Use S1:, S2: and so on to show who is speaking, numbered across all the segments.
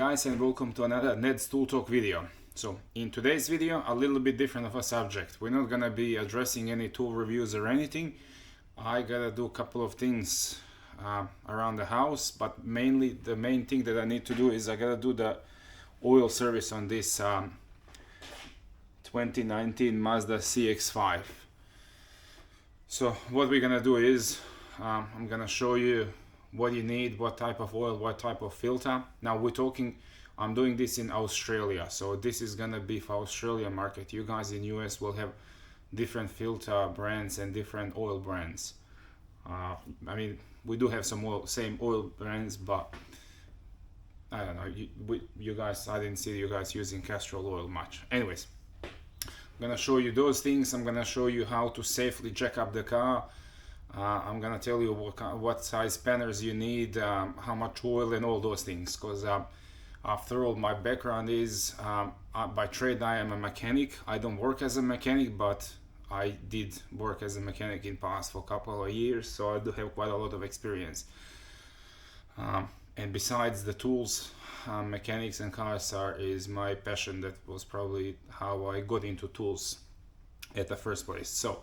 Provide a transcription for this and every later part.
S1: guys, and welcome to another Ned's Tool Talk video. So in today's video, a little bit different of a subject. We're not gonna be addressing any tool reviews or anything. I gotta do a couple of things around the house, but mainly the main thing that I need to do is I gotta do the oil service on this 2019 Mazda CX5. So what we're gonna do is I'm gonna show you what you need, what type of oil, what type of filter. Now I'm doing this in Australia, so this is gonna be for Australian market. You guys in US will have different filter brands and different oil brands. I mean, we do have some same oil brands, but I don't know, you guys, I didn't see you guys using Castrol oil much. Anyways, I'm gonna show you those things. I'm gonna show you how to safely jack up the car. I'm gonna tell you what size spanners you need, how much oil and all those things, because after all, my background is by trade I am a mechanic. I don't work as a mechanic, but I did work as a mechanic in past for a couple of years, so I do have quite a lot of experience. And besides the tools, mechanics and cars is my passion. That was probably how I got into tools at the first place. So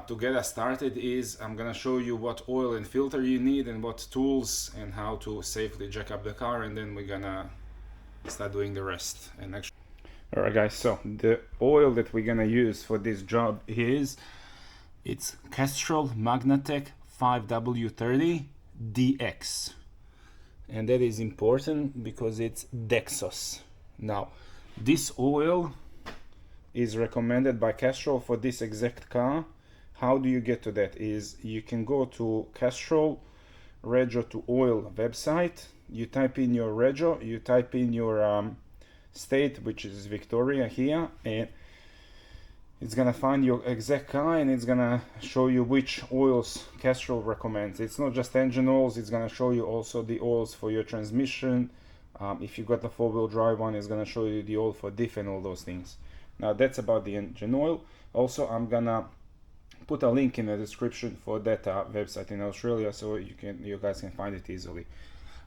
S1: to get us started I'm gonna show you what oil and filter you need and what tools and how to safely jack up the car, and then we're gonna start doing the rest. And actually, all right guys, so the oil that we're gonna use for this job it's Castrol Magnatec 5W30 DX, and that is important because it's Dexos. Now this oil is recommended by Castrol for this exact car. How do you get to that? Is you can go to Castrol Rego to Oil website, you type in your Rego, you type in your state, which is Victoria here, and it's gonna find your exact car and it's gonna show you which oils Castrol recommends. It's not just engine oils, it's gonna show you also the oils for your transmission. If you got the four-wheel drive one, it's gonna show you the oil for diff and all those things. Now that's about the engine oil. Also, I'm gonna put a link in the description for that website in Australia, so you guys can find it easily.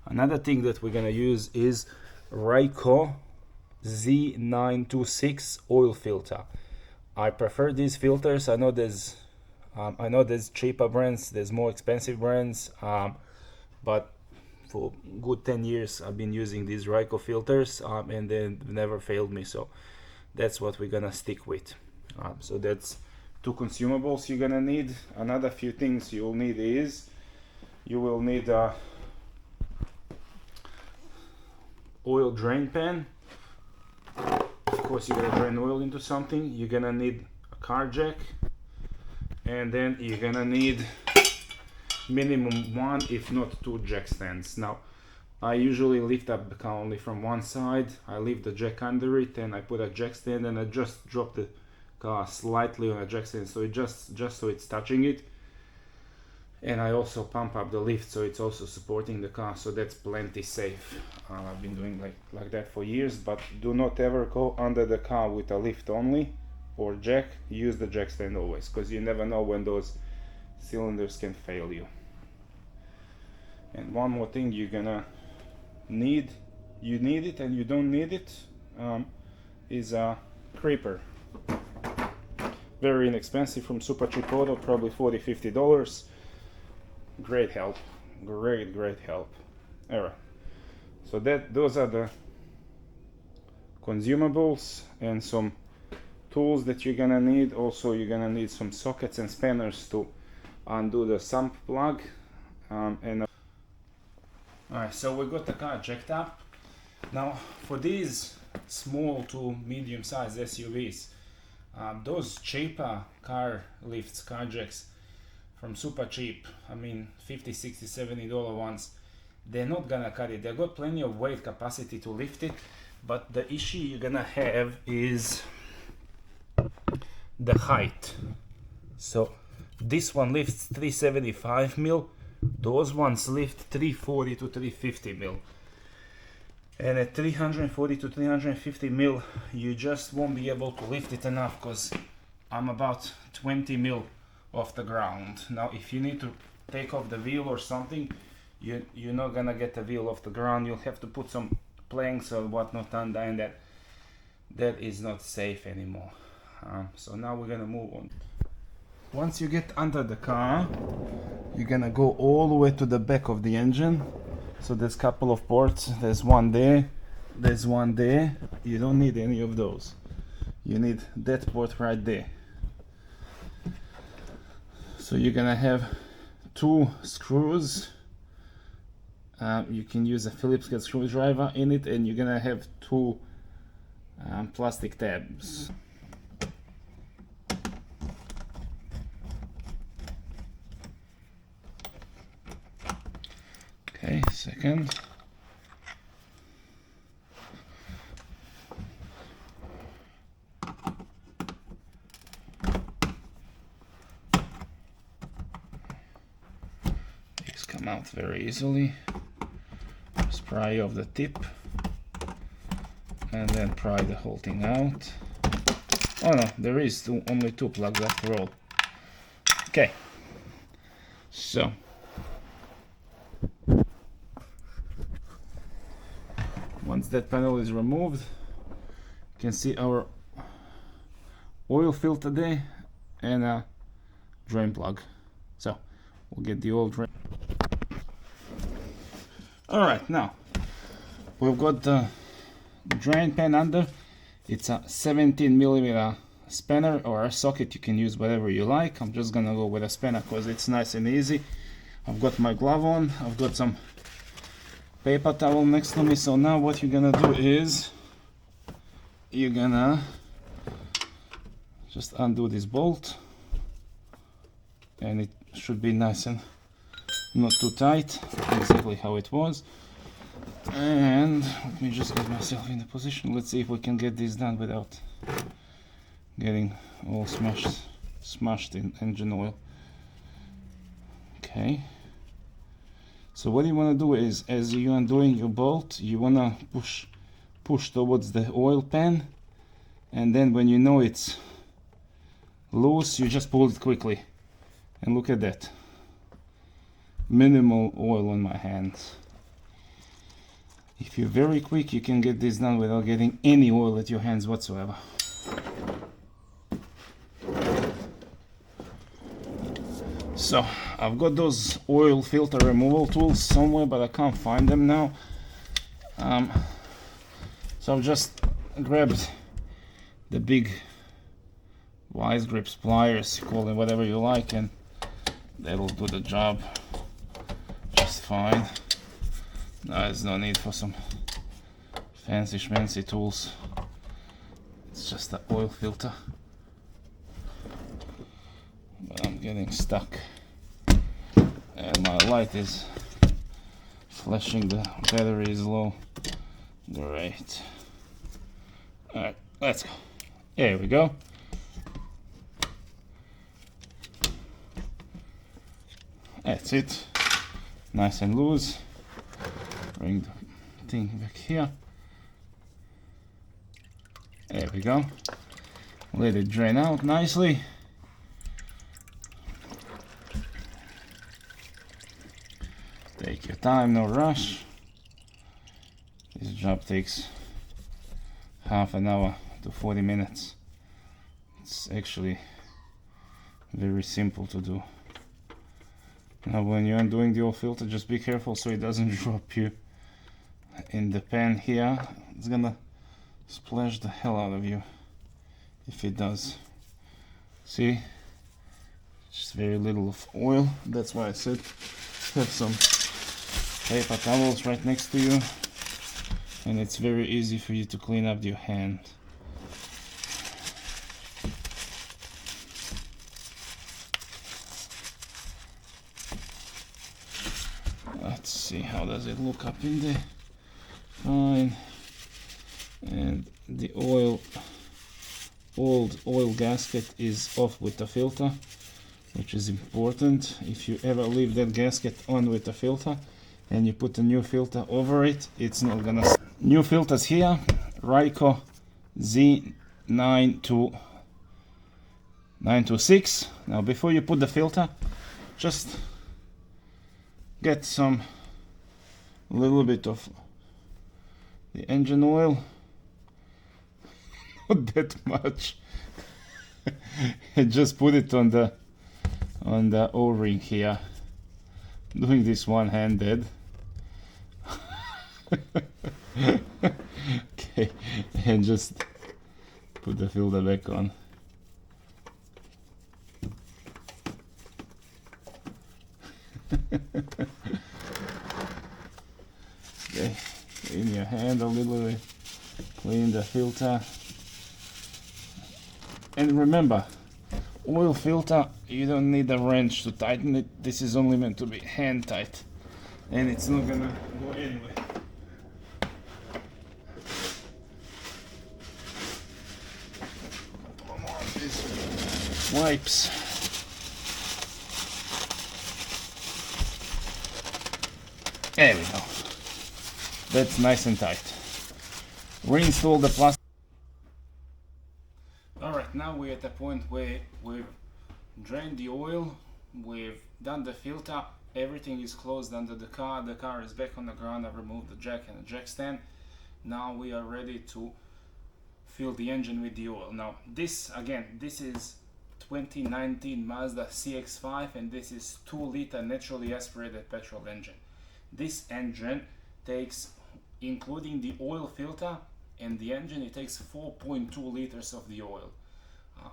S1: Another thing that we're gonna use is Ryco Z926 oil filter. I prefer these filters. I know there's cheaper brands, there's more expensive brands, but for good 10 years I've been using these Ryco filters, and they never failed me, so that's what we're gonna stick with. So that's two consumables you're gonna need. Another few things you'll need is you will need a oil drain pan. Of course, you're gonna drain oil into something. You're gonna need a car jack, and then you're gonna need minimum one, if not two, jack stands. Now I usually lift up the car only from one side. I leave the jack under it and I put a jack stand, and I just drop the car slightly on a jack stand, so it just so it's touching it. And I also pump up the lift, so it's also supporting the car, so that's plenty safe. I've been doing like that for years, but do not ever go under the car with a lift only or jack. Use the jack stand always, because you never know when those cylinders can fail you. And one more thing you're gonna need, you need it and you don't need it, is a creeper. Very inexpensive from Super Cheap Auto, probably $40–50. Great help, great help. Alright, so those are the consumables and some tools that you're gonna need. Also, you're gonna need some sockets and spanners to undo the sump plug. Alright, so we got the car jacked up. Now for these small to medium size SUVs, those cheaper car lifts, car jacks from Super Cheap, I mean $50, $60, $70 ones, they're not gonna cut it. They've got plenty of weight capacity to lift it, but the issue you're gonna have is the height. So this one lifts 375 mil, those ones lift 340 to 350 mil. And at 340 to 350 mil, you just won't be able to lift it enough, because I'm about 20 mil off the ground. Now if you need to take off the wheel or something, you're not gonna get the wheel off the ground. You'll have to put some planks or whatnot under, and that is not safe anymore. So now we're gonna move on. Once you get under the car, you're gonna go all the way to the back of the engine. So there's a couple of ports. There's one there, there's one there. You don't need any of those. You need that port right there. So you're gonna have 2 screws. You can use a Phillips head screwdriver in it, and you're gonna have 2 plastic tabs. Okay, second. These come out very easily. Just pry off the tip and then pry the whole thing out. Oh no, there is only 2 plugs after all. Okay, so once that panel is removed, you can see our oil filter there and a drain plug. So we'll get the old drain. Alright, now we've got the drain pan under. It's a 17mm spanner or a socket. You can use whatever you like. I'm just gonna go with a spanner because it's nice and easy. I've got my glove on, I've got some paper towel next to me. So now what you're gonna do is you're gonna just undo this bolt, and it should be nice and not too tight, exactly how it was. And let me just get myself in a position. Let's see if we can get this done without getting all smashed in engine oil. Okay, so what you want to do is, as you're undoing your bolt, you want to push towards the oil pan, and then when you know it's loose, you just pull it quickly. And look at that, minimal oil on my hands. If you're very quick, you can get this done without getting any oil at your hands whatsoever. So I've got those oil filter removal tools somewhere, but I can't find them now. So I've just grabbed the big wise grips pliers, call them whatever you like, and that'll do the job just fine. There's no need for some fancy schmancy tools. It's just the oil filter. But I'm getting stuck, and my light is flashing, the battery is low. Great. Alright, let's go. There we go. That's it. Nice and loose. Bring the thing back here. There we go. Let it drain out nicely. Take your time, no rush. This job takes half an hour to 40 minutes. It's actually very simple to do. Now when you're undoing the oil filter, just be careful so it doesn't drop you in the pan here. It's gonna splash the hell out of you if it does. See? Just very little of oil. That's why I said have some paper towels right next to you, and it's very easy for you to clean up your hand. Let's see, how does it look up in there? Fine. And the old oil gasket is off with the filter, which is important. If you ever leave that gasket on with the filter and you put a new filter over it, it's not gonna. New filters here, Ryco Z926. Now before you put the filter, just get some little bit of the engine oil. Not that much. I just put it on the O-ring here. Doing this one-handed. Okay, and just put the filter back on. Okay, in your hand a little bit, clean the filter. And remember, oil filter, you don't need a wrench to tighten it. This is only meant to be hand tight, and it's not gonna go anywhere. One more of these wipes. There we go. That's nice and tight. Reinstall the plastic. Alright, now we're at the point where we've drained the oil, we've done the filter, everything is closed under the car is back on the ground. I've removed the jack and the jack stand. Now we are ready to fill the engine with the oil. Now this is 2019 Mazda CX5, and this is 2-liter naturally aspirated petrol engine. This engine takes, including the oil filter and the engine, it takes 4.2 liters of the oil.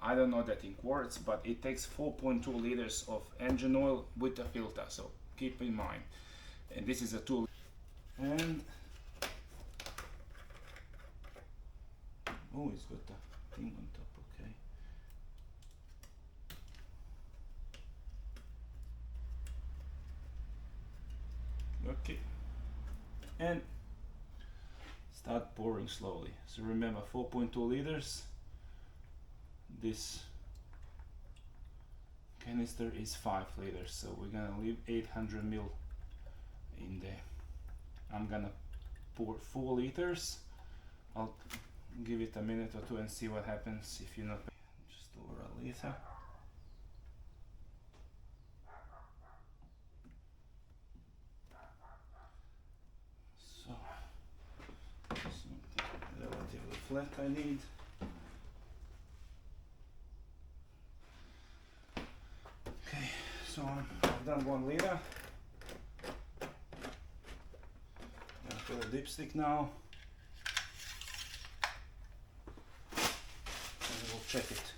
S1: I don't know that in quarts, but it takes 4.2 liters of engine oil with the filter, so keep in mind. And this is a 2. And oh, it's got a thing on top. Okay, and start pouring slowly. So remember, 4.2 liters. This canister is 5 liters, so we're gonna leave 800 ml in there. I'm gonna pour 4 liters. I'll give it a minute or two and see what happens if you're not. Just over a liter. Relatively flat I need. Okay, so I've done 1 liter. I'll put a dipstick now. And we'll check it.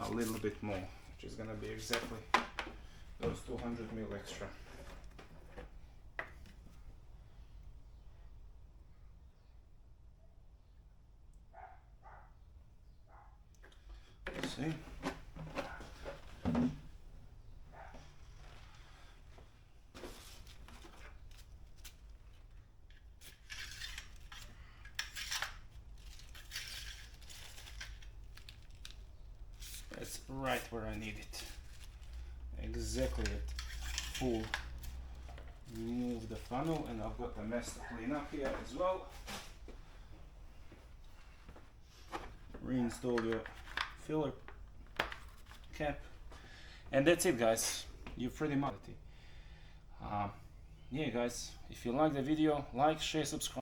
S1: A little bit more, which is gonna be exactly those 200 ml extra. See? That's right where I need it. Exactly at full. Remove the funnel, and I've got a mess to clean up here as well. Reinstall your filler cap, and that's it, guys. You're pretty much yeah, guys, if you like the video, like, share, subscribe.